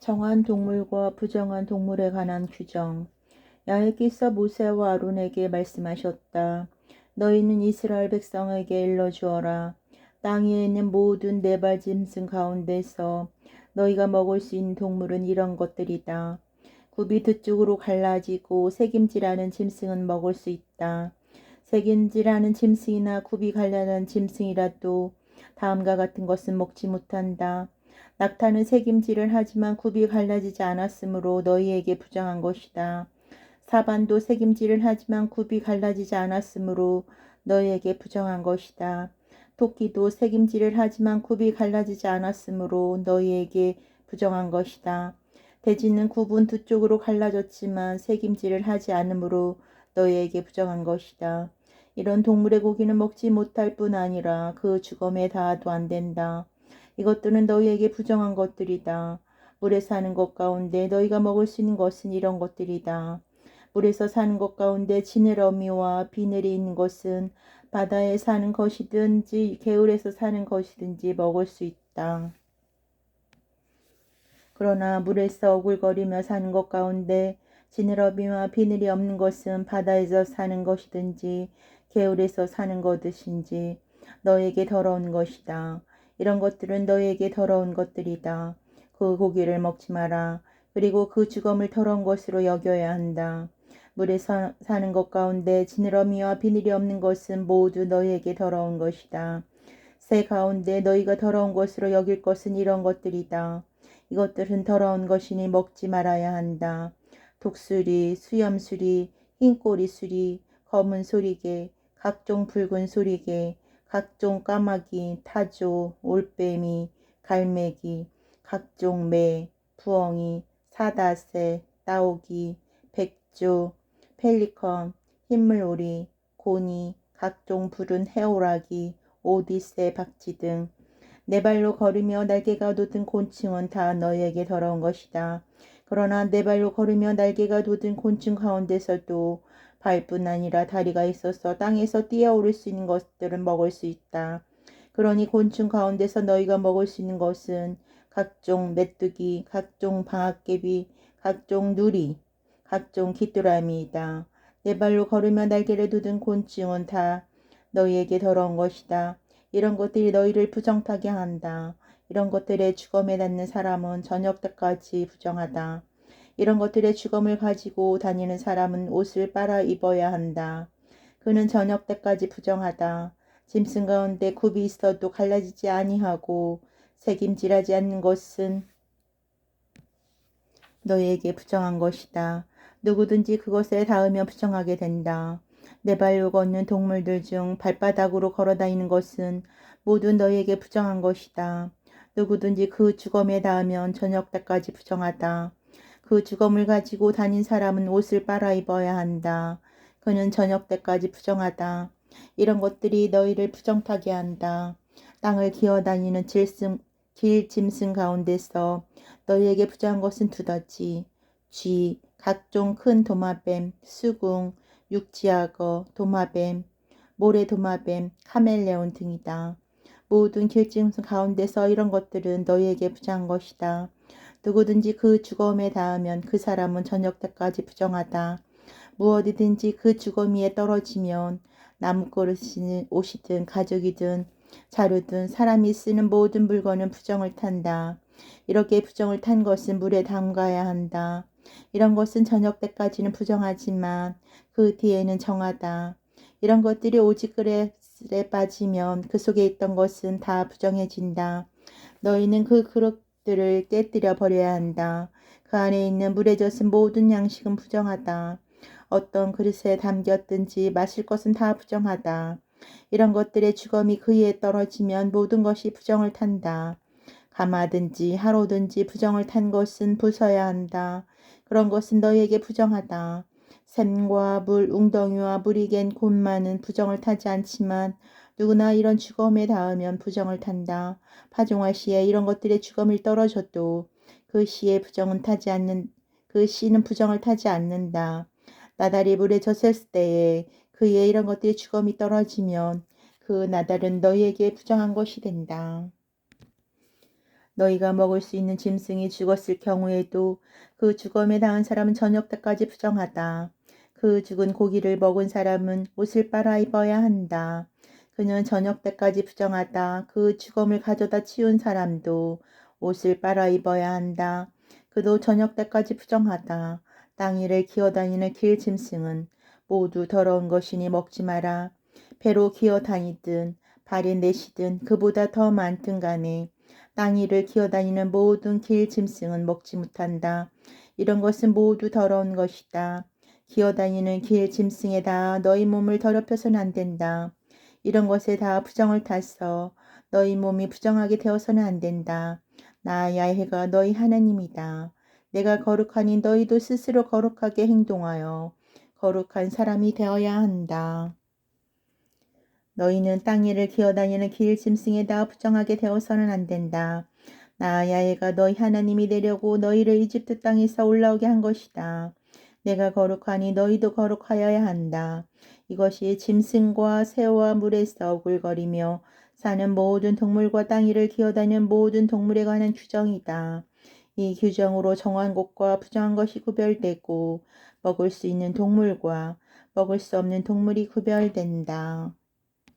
정한 동물과 부정한 동물에 관한 규정. 야훼께서 모세와 아론에게 말씀하셨다. 너희는 이스라엘 백성에게 일러주어라. 땅 위에 있는 모든 네발 짐승 가운데서 너희가 먹을 수 있는 동물은 이런 것들이다. 굽이 두 쪽으로 갈라지고 새김질하는 짐승은 먹을 수 있다. 새김질하는 짐승이나 굽이 갈라진 짐승이라도 다음과 같은 것은 먹지 못한다. 낙타는 새김질을 하지만 굽이 갈라지지 않았으므로 너희에게 부정한 것이다. 사반도 새김질을 하지만 굽이 갈라지지 않았으므로 너희에게 부정한 것이다. 토끼도 새김질을 하지만 굽이 갈라지지 않았으므로 너희에게 부정한 것이다. 돼지는 굽은 두 쪽으로 갈라졌지만 새김질을 하지 않으므로 너희에게 부정한 것이다. 이런 동물의 고기는 먹지 못할 뿐 아니라 그 주검에 닿아도 안 된다. 이것들은 너희에게 부정한 것들이다. 물에 사는 것 가운데 너희가 먹을 수 있는 것은 이런 것들이다. 물에서 사는 것 가운데 지느러미와 비늘이 있는 것은 바다에 사는 것이든지 개울에서 사는 것이든지 먹을 수 있다. 그러나 물에서 오글거리며 사는 것 가운데 지느러미와 비늘이 없는 것은 바다에서 사는 것이든지 개울에서 사는 것이든지 너에게 더러운 것이다. 이런 것들은 너에게 더러운 것들이다. 그 고기를 먹지 마라. 그리고 그 주검을 더러운 것으로 여겨야 한다. 물에 사는 것 가운데 지느러미와 비늘이 없는 것은 모두 너희에게 더러운 것이다. 새 가운데 너희가 더러운 것으로 여길 것은 이런 것들이다. 이것들은 더러운 것이니 먹지 말아야 한다. 독수리, 수염수리, 흰꼬리 수리, 검은 소리개, 각종 붉은 소리개, 각종 까마귀, 타조, 올빼미, 갈매기, 각종 매, 부엉이, 사다새, 따오기, 백조, 펠리컨, 흰물오리, 고니, 각종 푸른 해오라기, 오디세, 박쥐 등 네 발로 걸으며 날개가 돋은 곤충은 다 너희에게 더러운 것이다. 그러나 네 발로 걸으며 날개가 돋은 곤충 가운데서도 발뿐 아니라 다리가 있어서 땅에서 뛰어오를 수 있는 것들은 먹을 수 있다. 그러니 곤충 가운데서 너희가 먹을 수 있는 것은 각종 메뚜기, 각종 방앗개비, 각종 누리, 각종 귀뚜라미이다. 네 발로 걸으며 날개를 돋은 곤충은 다 너희에게 더러운 것이다. 이런 것들이 너희를 부정타게 한다. 이런 것들의 주검에 닿는 사람은 저녁 때까지 부정하다. 이런 것들의 주검을 가지고 다니는 사람은 옷을 빨아 입어야 한다. 그는 저녁 때까지 부정하다. 짐승 가운데 굽이 있어도 갈라지지 아니하고 새김질하지 않는 것은 너희에게 부정한 것이다. 누구든지 그것에 닿으며 부정하게 된다. 네 발로 걷는 동물들 중 발바닥으로 걸어다니는 것은 모두 너희에게 부정한 것이다. 누구든지 그 주검에 닿으면 저녁 때까지 부정하다. 그 주검을 가지고 다닌 사람은 옷을 빨아 입어야 한다. 그는 저녁 때까지 부정하다. 이런 것들이 너희를 부정타게 한다. 땅을 기어다니는 길짐승 가운데서 너희에게 부정한 것은 두더지, 쥐, 각종 큰 도마뱀, 수궁, 육지악어, 도마뱀, 모래도마뱀, 카멜레온 등이다. 모든 길짐승 가운데서 이런 것들은 너희에게 부정한 것이다. 누구든지 그 주검에 닿으면 그 사람은 저녁 때까지 부정하다. 무엇이든지 그 주거미에 떨어지면 나무그릇이든 옷이든 가죽이든 자루든 사람이 쓰는 모든 물건은 부정을 탄다. 이렇게 부정을 탄 것은 물에 담가야 한다. 이런 것은 저녁 때까지는 부정하지만 그 뒤에는 정하다. 이런 것들이 오직그릇에 빠지면 그 속에 있던 것은 다 부정해진다. 너희는 그 그릇들을 깨뜨려 버려야 한다. 그 안에 있는 물에 젖은 모든 양식은 부정하다. 어떤 그릇에 담겼든지 마실 것은 다 부정하다. 이런 것들의 주검이 그 위에 떨어지면 모든 것이 부정을 탄다. 가마든지 하로든지 부정을 탄 것은 부숴야 한다. 그런 것은 너희에게 부정하다. 샘과 물, 웅덩이와 물이 갠 곳만은 부정을 타지 않지만 누구나 이런 주검에 닿으면 부정을 탄다. 파종할 시에 이런 것들의 주검이 떨어져도 그 씨는 부정을 타지 않는다. 나달이 물에 젖을 때에 그의 이런 것들의 주검이 떨어지면 그 나달은 너희에게 부정한 것이 된다. 너희가 먹을 수 있는 짐승이 죽었을 경우에도 그 죽음에 닿은 사람은 저녁 때까지 부정하다. 그 죽은 고기를 먹은 사람은 옷을 빨아 입어야 한다. 그는 저녁 때까지 부정하다. 그 죽음을 가져다 치운 사람도 옷을 빨아 입어야 한다. 그도 저녁 때까지 부정하다. 땅 위를 기어다니는 길 짐승은 모두 더러운 것이니 먹지 마라. 배로 기어다니든 발에 내시든 그보다 더 많든 간에 땅 위를 기어다니는 모든 길 짐승은 먹지 못한다. 이런 것은 모두 더러운 것이다. 기어다니는 길 짐승에 다 너희 몸을 더럽혀서는 안 된다. 이런 것에 다 부정을 타서 너희 몸이 부정하게 되어서는 안 된다. 나 야훼가 너희 하나님이다. 내가 거룩하니 너희도 스스로 거룩하게 행동하여 거룩한 사람이 되어야 한다. 너희는 땅 위를 기어다니는 길 짐승에 다 부정하게 되어서는 안 된다. 나 야훼가 너희 하나님이 되려고 너희를 이집트 땅에서 올라오게 한 것이다. 내가 거룩하니 너희도 거룩하여야 한다. 이것이 짐승과 새와 물에서 오글거리며 사는 모든 동물과 땅 위를 기어다니는 모든 동물에 관한 규정이다. 이 규정으로 정한 것과 부정한 것이 구별되고 먹을 수 있는 동물과 먹을 수 없는 동물이 구별된다.